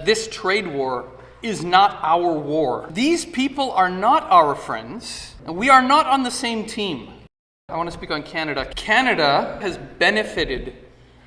this trade war is not our war. These people are not our friends, and we are not on the same team. I want to speak on Canada. Canada has benefited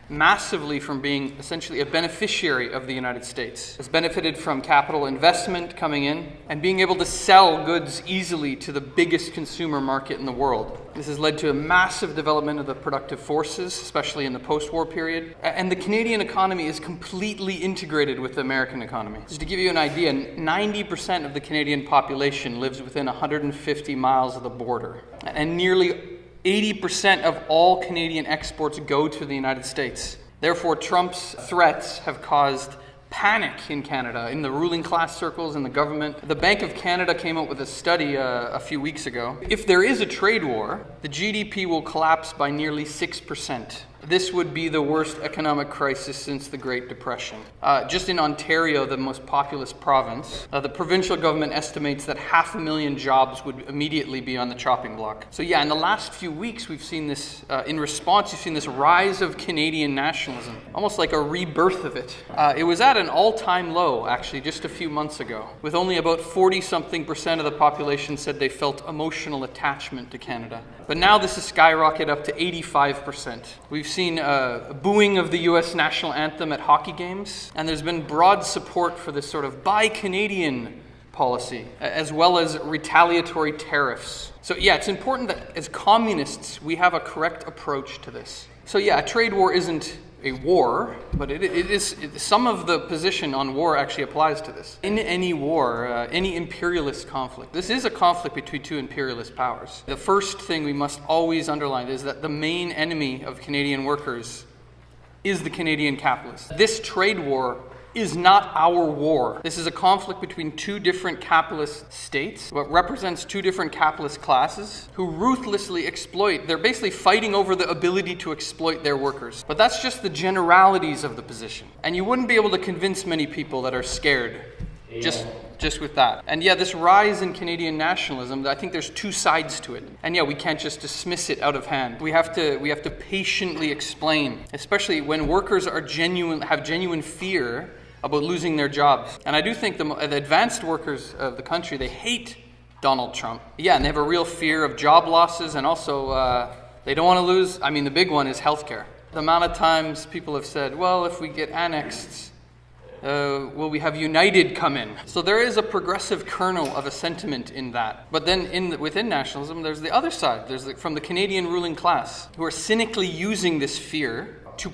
massively from being essentially a beneficiary of the United States. It's benefited from capital investment coming in and being able to sell goods easily to the biggest consumer market in the world. This has led to a massive development of the productive forces, especially in the post-war period. And the Canadian economy is completely integrated with the American economy. Just to give you an idea, 90% of the Canadian population lives within 150 miles of the border. And nearly 80% of all Canadian exports go to the United States. Therefore, Trump's threats have caused panic in Canada, in the ruling class circles, in the government. The Bank of Canada came out with a study a few weeks ago. If there is a trade war, the GDP will collapse by nearly 6%. This would be the worst economic crisis since the Great Depression. Just in Ontario, the most populous province, the provincial government estimates that 500,000 jobs would immediately be on the chopping block. So yeah, in the last few weeks, we've seen this, in response, you've seen this rise of Canadian nationalism, almost like a rebirth of it. It was at an all-time low, actually, just a few months ago, with only about 40-something% of the population said they felt emotional attachment to Canada. But now this has skyrocketed up to 85%. We've seen booing of the U.S. national anthem at hockey games, and there's been broad support for this sort of buy Canadian policy, as well as retaliatory tariffs. So yeah, it's important that as communists, we have a correct approach to this. So yeah, a trade war isn't a war, but it is some of the position on war actually applies to this. In any war, any imperialist conflict, this is a conflict between two imperialist powers. The first thing we must always underline is that the main enemy of Canadian workers is the Canadian capitalist. This trade war is not our war. This is a conflict between two different capitalist states, what represents two different capitalist classes who ruthlessly exploit. They're basically fighting over the ability to exploit their workers. But that's just the generalities of the position. And you wouldn't be able to convince many people that are scared just with that. And yeah, this rise in Canadian nationalism, I think there's two sides to it. And yeah, we can't just dismiss it out of hand. We have to patiently explain, especially when workers have genuine fear about losing their jobs. And I do think the advanced workers of the country, they hate Donald Trump. Yeah, and they have a real fear of job losses, and also they don't want to lose, the big one is healthcare. The amount of times people have said, well, if we get annexed, will we have United come in? So there is a progressive kernel of a sentiment in that. But then within nationalism, there's the other side. There's from the Canadian ruling class, who are cynically using this fear to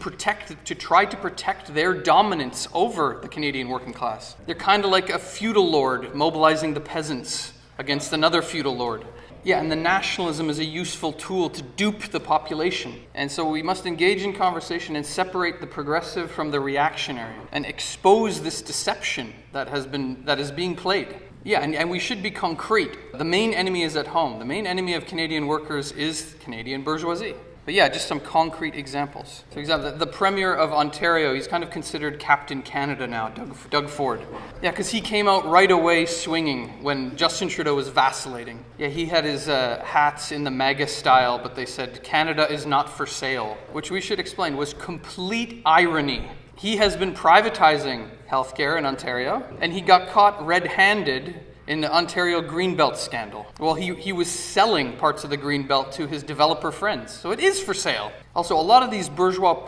try to protect their dominance over the Canadian working class. They're kind of like a feudal lord mobilizing the peasants against another feudal lord. Yeah, and the nationalism is a useful tool to dupe the population. And so we must engage in conversation and separate the progressive from the reactionary and expose this deception that is being played. Yeah, and we should be concrete. The main enemy is at home. The main enemy of Canadian workers is Canadian bourgeoisie. But yeah, just some concrete examples. For example, the Premier of Ontario, he's kind of considered Captain Canada now, Doug Ford. Yeah, because he came out right away swinging when Justin Trudeau was vacillating. Yeah, he had his hats in the MAGA style, but they said, Canada is not for sale, which we should explain was complete irony. He has been privatizing healthcare in Ontario, and he got caught red-handed in the Ontario Greenbelt scandal. Well, he was selling parts of the Greenbelt to his developer friends, so it is for sale. Also, a lot of these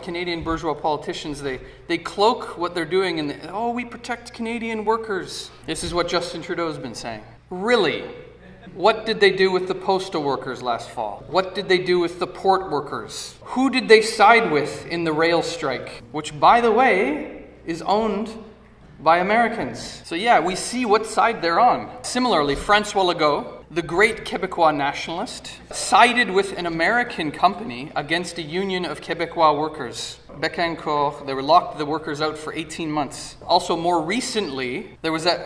Canadian bourgeois politicians, they cloak what they're doing in we protect Canadian workers. This is what Justin Trudeau's been saying. Really? What did they do with the postal workers last fall? What did they do with the port workers? Who did they side with in the rail strike? Which, by the way, is owned by Americans. So yeah, we see what side they're on. Similarly, François Legault, the great Québécois nationalist, sided with an American company against a union of Québécois workers. Bécancour, they were locked the workers out for 18 months. Also, more recently, there was an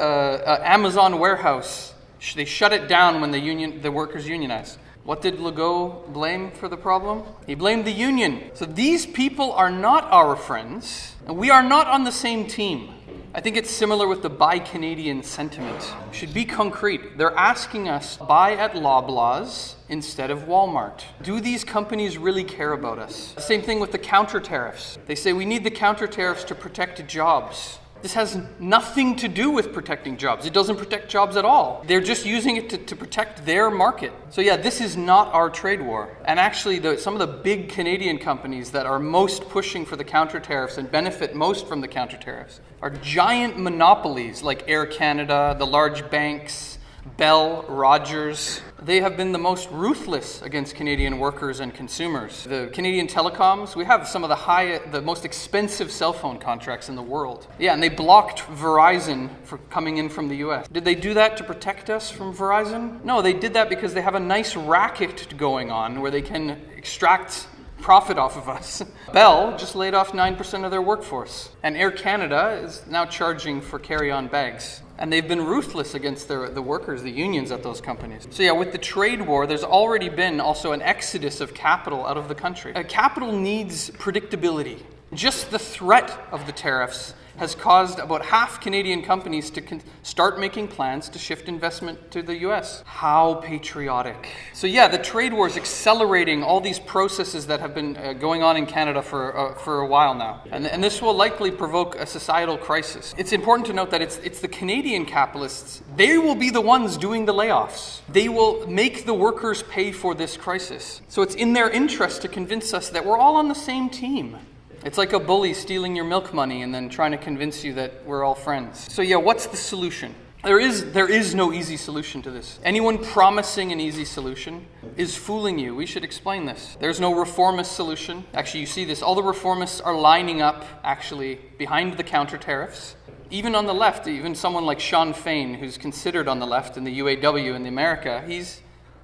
Amazon warehouse. They shut it down when the workers unionized. What did Legault blame for the problem? He blamed the union. So these people are not our friends, and we are not on the same team. I think it's similar with the Buy Canadian sentiment. We should be concrete. They're asking us to buy at Loblaws instead of Walmart. Do these companies really care about us? Same thing with the counter tariffs. They say we need the counter tariffs to protect jobs. This has nothing to do with protecting jobs. It doesn't protect jobs at all. They're just using it to protect their market. So yeah, this is not our trade war. And actually, some of the big Canadian companies that are most pushing for the counter tariffs and benefit most from the counter tariffs are giant monopolies like Air Canada, the large banks, Bell, Rogers. They have been the most ruthless against Canadian workers and consumers. The Canadian telecoms, we have some of the most expensive cell phone contracts in the world. Yeah, and they blocked Verizon for coming in from the US. Did they do that to protect us from Verizon? No, they did that because they have a nice racket going on where they can extract profit off of us. Bell just laid off 9% of their workforce. And Air Canada is now charging for carry-on bags. And they've been ruthless against the workers, the unions at those companies. So yeah, with the trade war, there's already been also an exodus of capital out of the country. Capital needs predictability. Just the threat of the tariffs has caused about half Canadian companies to start making plans to shift investment to the US. How patriotic. So yeah, the trade war is accelerating all these processes that have been going on in Canada for a while now. And this will likely provoke a societal crisis. It's important to note that it's the Canadian capitalists, they will be the ones doing the layoffs. They will make the workers pay for this crisis. So it's in their interest to convince us that we're all on the same team. It's like a bully stealing your milk money and then trying to convince you that we're all friends. So yeah, what's the solution? There is no easy solution to this. Anyone promising an easy solution is fooling you. We should explain this. There's no reformist solution. Actually, you see this. All the reformists are lining up, actually, behind the counter tariffs. Even on the left, even someone like Sean Fain, who's considered on the left in the UAW in America,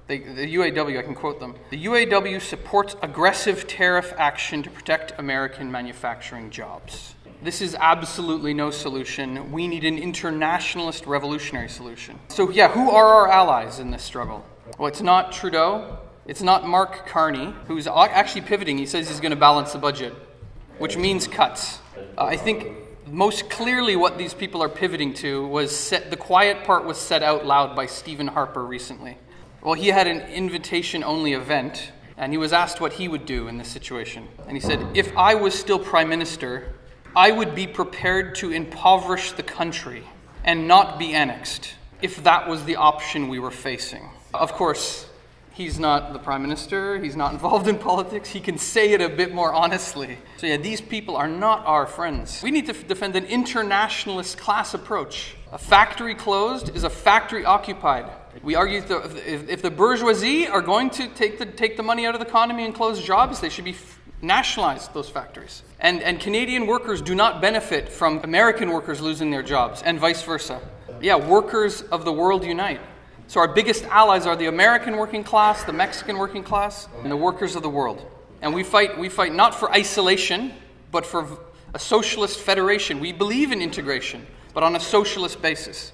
the UAW, I can quote them. The UAW supports aggressive tariff action to protect American manufacturing jobs. This is absolutely no solution. We need an internationalist revolutionary solution. So yeah, who are our allies in this struggle? Well, it's not Trudeau. It's not Mark Carney, who's actually pivoting. He says he's going to balance the budget, which means cuts. I think most clearly what these people are pivoting to was the quiet part was said out loud by Stephen Harper recently. Well, he had an invitation-only event, and he was asked what he would do in this situation. And he said, if I was still Prime Minister, I would be prepared to impoverish the country and not be annexed, if that was the option we were facing. Of course, he's not the Prime Minister, he's not involved in politics, he can say it a bit more honestly. So yeah, these people are not our friends. We need to defend an internationalist class approach. A factory closed is a factory occupied. We argue if the bourgeoisie are going to take the money out of the economy and close jobs, they should be nationalized, those factories. And Canadian workers do not benefit from American workers losing their jobs, and vice versa. Yeah, workers of the world unite. So our biggest allies are the American working class, the Mexican working class, and the workers of the world. And we fight not for isolation, but for a socialist federation. We believe in integration, but on a socialist basis.